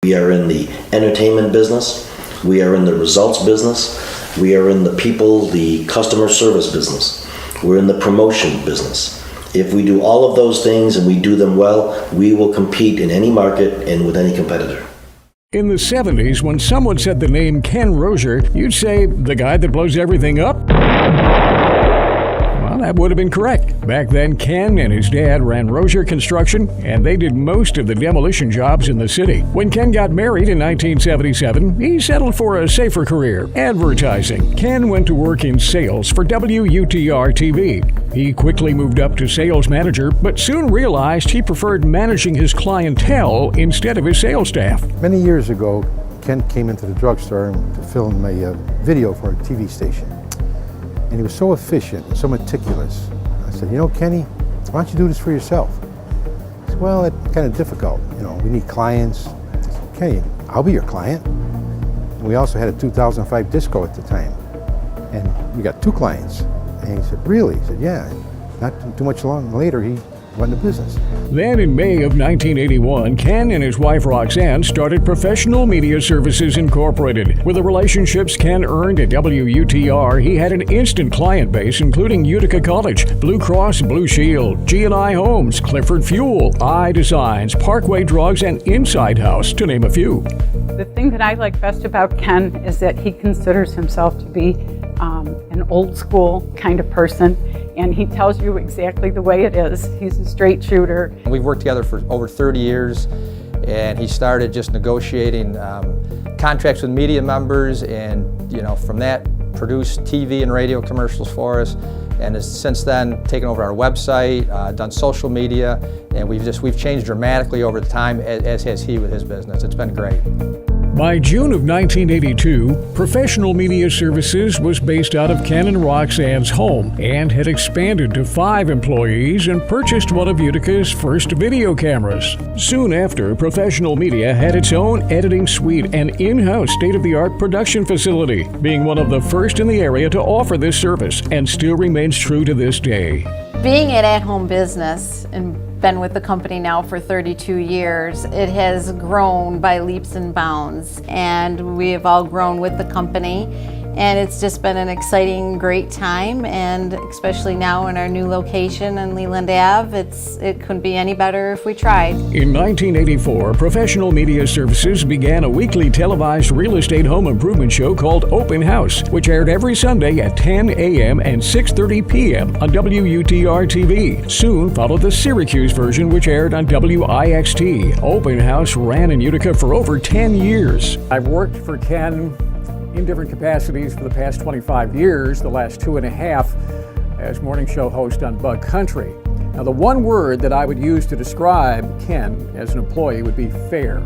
We are in the entertainment business. We are in the results business. We are in the people, the customer service business. We're in the promotion business. If we do all of those things and we do them well, we will compete in any market and with any competitor. In the 70s, when someone said the name Ken Rozier, you'd say, the guy that blows everything up? Well, that would have been correct. Back then, Ken and his dad ran Rozier Construction, and they did most of the demolition jobs in the city. When Ken got married in 1977, he settled for a safer career, advertising. Ken went to work in sales for WUTR-TV. He quickly moved up to sales manager, but soon realized he preferred managing his clientele instead of his sales staff. Many years ago, Ken came into the drugstore to film a video for a TV station. And he was so efficient and so meticulous. I said, you know, Kenny, why don't you do this for yourself? He said, well, it's kind of difficult. You know, we need clients. I said, Kenny, I'll be your client. And we also had a 2005 disco at the time. And we got 2 clients. And he said, really? He said, yeah. Not too much long later, he went into business. Then in May of 1981, Ken and his wife Roxanne started Professional Media Services Incorporated. With the relationships Ken earned at WUTR, he had an instant client base including Utica College, Blue Cross Blue Shield, G&I Homes, Clifford Fuel, iDesigns, Parkway Drugs, and Inside House, to name a few. The thing that I like best about Ken is that he considers himself to be an old school kind of person, and he tells you exactly the way it is. He's a straight shooter. We've worked together for over 30 years, and he started just negotiating contracts with media members, and from that produced TV and radio commercials for us, and has since then taken over our website, done social media, and we've changed dramatically over the time, as has he with his business. It's been great. By June of 1982, Professional Media Services was based out of Ken and Roxanne's home and had expanded to 5 employees and purchased one of Utica's first video cameras. Soon after, Professional Media had its own editing suite and in-house state-of-the-art production facility, being one of the first in the area to offer this service and still remains true to this day. Being an at-home business and been with the company now for 32 years, it has grown by leaps and bounds, and we have all grown with the company, and it's just been an exciting, great time, and especially now in our new location in Leland Ave, it couldn't be any better if we tried. In 1984, Professional Media Services began a weekly televised real estate home improvement show called Open House, which aired every Sunday at 10 a.m. and 6:30 p.m. on WUTR-TV. Soon followed the Syracuse version, which aired on WIXT. Open House ran in Utica for over 10 years. I've worked for Ken in different capacities for the past 25 years, the last 2.5 as morning show host on Bug Country. Now, the one word that I would use to describe Ken as an employee would be fair.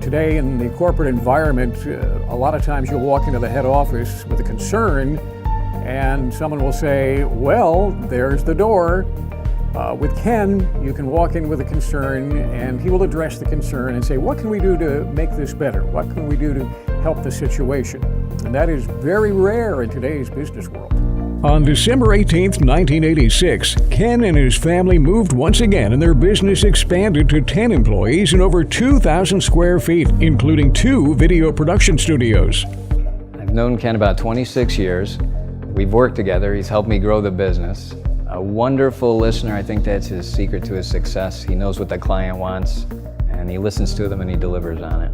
Today in the corporate environment, a lot of times you'll walk into the head office with a concern and someone will say, well, there's the door. With Ken, you can walk in with a concern and he will address the concern and say, what can we do to make this better? What can we do to help the situation? And that is very rare in today's business world. On December 18th, 1986, Ken and his family moved once again and their business expanded to 10 employees and over 2,000 square feet, including 2 video production studios. I've known Ken about 26 years. We've worked together. He's helped me grow the business. A wonderful listener. I think that's his secret to his success. He knows what the client wants, and he listens to them and he delivers on it.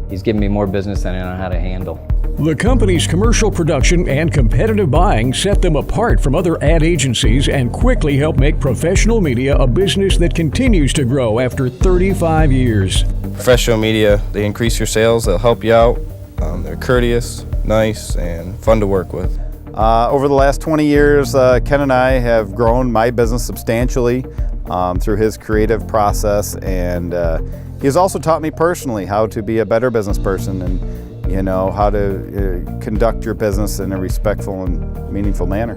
He's given me more business than I know how to handle. The company's commercial production and competitive buying set them apart from other ad agencies and quickly helped make Professional Media a business that continues to grow after 35 years. Professional Media, they increase your sales, they'll help you out. They're courteous, nice, and fun to work with. Over the last 20 years, Ken and I have grown my business substantially through his creative process, and he has also taught me personally how to be a better business person and how to conduct your business in a respectful and meaningful manner.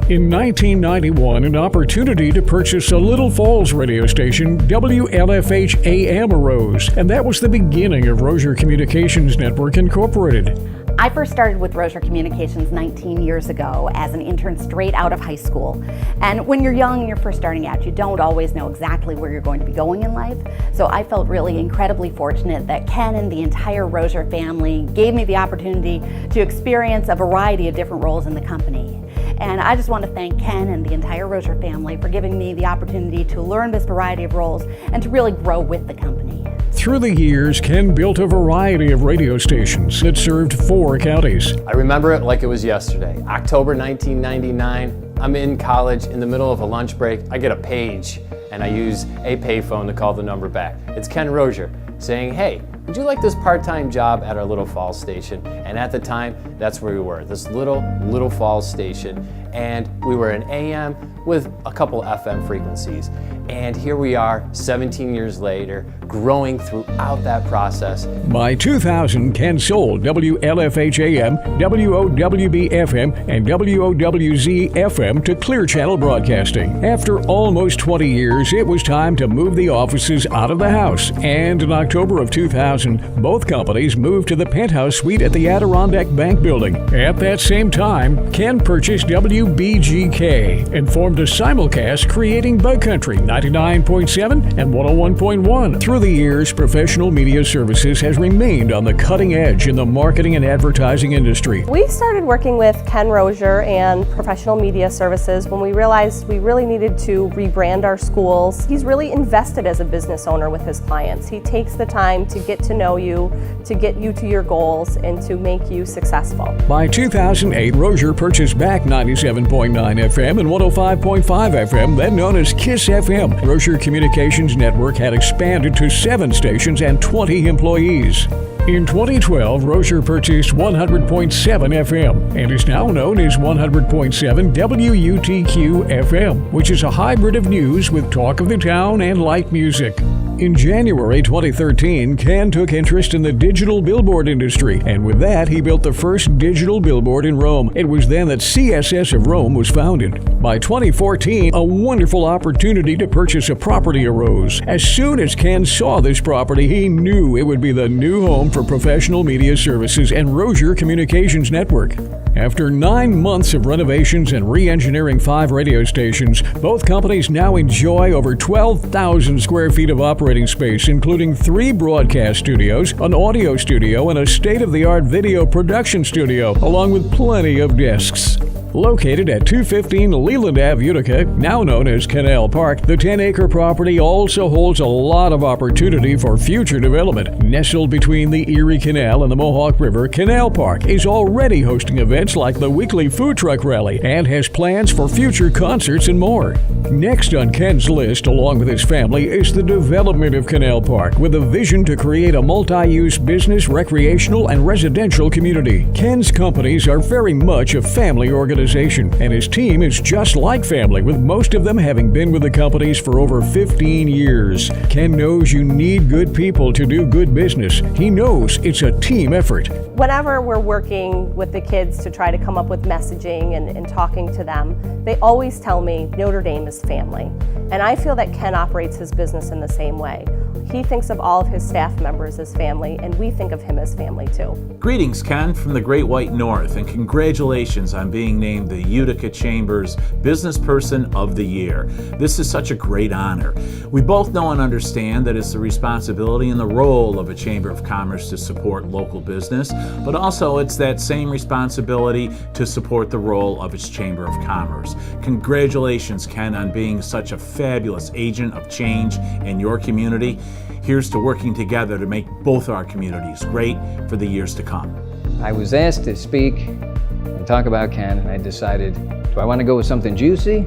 In 1991, an opportunity to purchase a Little Falls radio station, WLFH AM, arose, and that was the beginning of Rozier Communications Network Incorporated. I first started with Rozier Communications 19 years ago as an intern straight out of high school. And when you're young and you're first starting out, you don't always know exactly where you're going to be going in life. So I felt really incredibly fortunate that Ken and the entire Rozier family gave me the opportunity to experience a variety of different roles in the company. And I just want to thank Ken and the entire Rozier family for giving me the opportunity to learn this variety of roles and to really grow with the company. Through the years, Ken built a variety of radio stations that served 4 counties. I remember it like it was yesterday. October 1999, I'm in college in the middle of a lunch break. I get a page and I use a payphone to call the number back. It's Ken Rozier saying, hey, would you like this part-time job at our Little Falls station? And at the time, that's where we were, this Little Falls station. And we were an AM with a couple FM frequencies. And here we are, 17 years later, growing throughout that process. By 2000, Ken sold WLFH-AM, WOWB-FM, and WOWZ-FM to Clear Channel Broadcasting. After almost 20 years, it was time to move the offices out of the house. And in October of 2000, both companies moved to the penthouse suite at the Adirondack Bank Building. At that same time, Ken purchased WBGK and formed a simulcast creating Bug Country 99.7 and 101.1. Through the years, Professional Media Services has remained on the cutting edge in the marketing and advertising industry. We started working with Ken Rozier and Professional Media Services when we realized we really needed to rebrand our schools. He's really invested as a business owner with his clients. He takes the time to get to know you, to get you to your goals, and to make you successful. By 2008, Rozier purchased back 97.9 FM and 105.5 FM, then known as KISS FM. Rozier Communications Network had expanded to 7 stations and 20 employees. In 2012, Rozier purchased 100.7 FM and is now known as 100.7 WUTQ FM, which is a hybrid of news with talk of the town and light music. In January 2013, Ken took interest in the digital billboard industry, and with that, he built the first digital billboard in Rome. It was then that CSS of Rome was founded. By 2014, a wonderful opportunity to purchase a property arose. As soon as Ken saw this property, he knew it would be the new home for Professional Media Services and Rozier Communications Network. After 9 months of renovations and re-engineering 5 radio stations, both companies now enjoy over 12,000 square feet of operating space, including 3 broadcast studios, an audio studio, and a state-of-the-art video production studio, along with plenty of desks. Located at 215 Leland Ave, Utica, now known as Canal Park, the 10-acre property also holds a lot of opportunity for future development. Nestled between the Erie Canal and the Mohawk River, Canal Park is already hosting events like the weekly food truck rally and has plans for future concerts and more. Next on Ken's list, along with his family, is the development of Canal Park, with a vision to create a multi-use business, recreational, and residential community. Ken's companies are very much a family organization, and his team is just like family, with most of them having been with the companies for over 15 years. Ken knows you need good people to do good business. He knows it's a team effort. Whenever we're working with the kids to try to come up with messaging and talking to them, they always tell me Notre Dame is family. And I feel that Ken operates his business in the same way. He thinks of all of his staff members as family, and we think of him as family too. Greetings, Ken, from the Great White North, and congratulations on being named the Utica Chamber's Business Person of the Year. This is such a great honor. We both know and understand that it's the responsibility and the role of a Chamber of Commerce to support local business, but also it's that same responsibility to support the role of its Chamber of Commerce. Congratulations, Ken, on being such a fabulous agent of change in your community. Here's to working together to make both our communities great for the years to come. I was asked to speak and talk about Ken, and I decided, do I want to go with something juicy,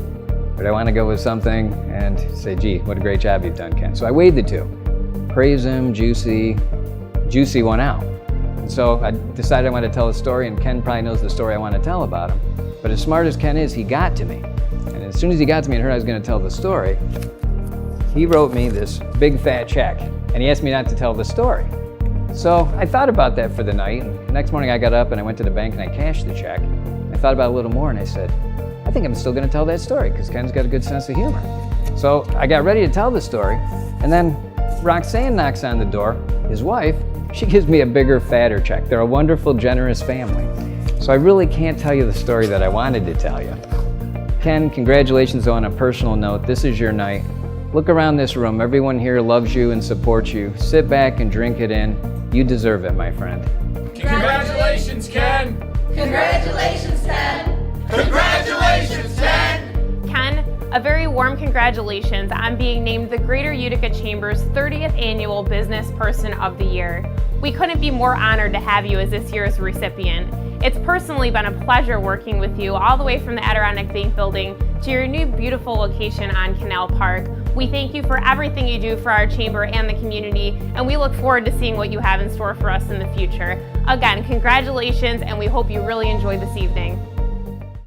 or do I want to go with something and say, gee, what a great job you've done, Ken? So I weighed the two. Praise him, juicy won out. And so I decided I wanted to tell a story, and Ken probably knows the story I want to tell about him. But as smart as Ken is, he got to me. And as soon as he got to me and heard I was going to tell the story, he wrote me this big fat check, and he asked me not to tell the story. So I thought about that for the night, and the next morning I got up and I went to the bank and I cashed the check. I thought about it a little more and I said, I think I'm still going to tell that story because Ken's got a good sense of humor. So I got ready to tell the story, and then Roxanne knocks on the door. His wife, she gives me a bigger, fatter check. They're a wonderful, generous family. So I really can't tell you the story that I wanted to tell you. Ken, congratulations on a personal note. This is your night. Look around this room. Everyone here loves you and supports you. Sit back and drink it in. You deserve it, my friend. Congratulations, Ken! Congratulations, Ken! Congratulations, Ken! Ken, a very warm congratulations on being named the Greater Utica Chamber's 30th Annual Business Person of the Year. We couldn't be more honored to have you as this year's recipient. It's personally been a pleasure working with you all the way from the Adirondack Bank Building to your new beautiful location on Canal Park. We thank you for everything you do for our chamber and the community, and we look forward to seeing what you have in store for us in the future. Again, congratulations, and we hope you really enjoy this evening.